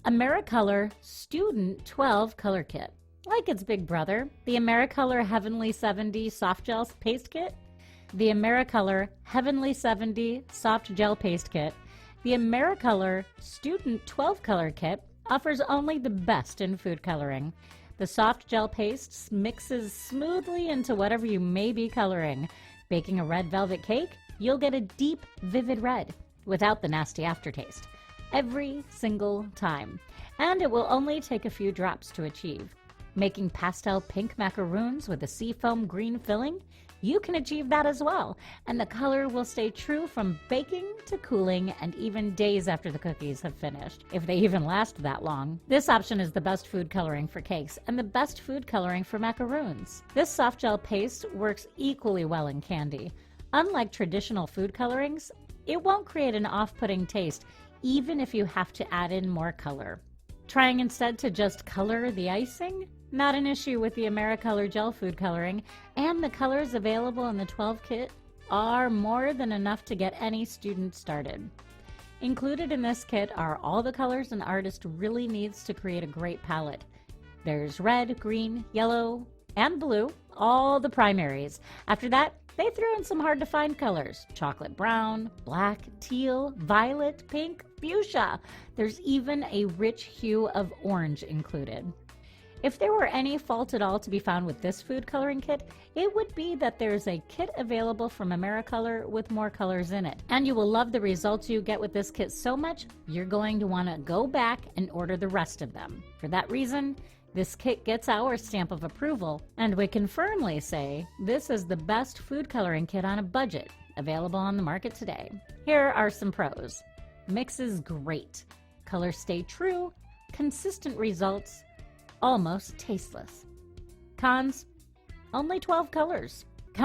AmeriColor Student 12 Color Kit. Like its big brother, the AmeriColor Heavenly 70 Soft Gel Paste Kit, the AmeriColor Heavenly 70 Soft Gel Paste Kit, the AmeriColor Student 12 Color Kit offers only the best in food coloring. The soft gel paste mixes smoothly into whatever you may be coloring. Baking a red velvet cake, you'll get a deep, vivid red without the nasty aftertaste every single time. And it will only take a few drops to achieve. Making pastel pink macaroons with a seafoam green filling, you can achieve that as well, and the color will stay true from baking to cooling and even days after the cookies have finished, if they even last that long. This option is the best food coloring for cakes and the best food coloring for macaroons. This soft gel paste works equally well in candy. Unlike traditional food colorings, it won't create an off-putting taste even if you have to add in more color. Trying instead to just color the icing? Not an issue with the AmeriColor gel food coloring, and the colors available in the 12 kit are more than enough to get any student started. Included in this kit are all the colors an artist really needs to create a great palette. There's red, green, yellow, and blue, all the primaries. After that, they threw in some hard to find colors: chocolate brown, black, teal, violet, pink, fuchsia. There's even a rich hue of orange included. If there were any fault at all to be found with this food coloring kit, it would be that there's a kit available from AmeriColor with more colors in it. And you will love the results you get with this kit so much, you're going to want to go back and order the rest of them. For that reason, this kit gets our stamp of approval, and we can firmly say this is the best food coloring kit on a budget available on the market today. Here are some pros. Mix is great. Colors stay true. Consistent results. Almost tasteless. Cons: only 12 colors.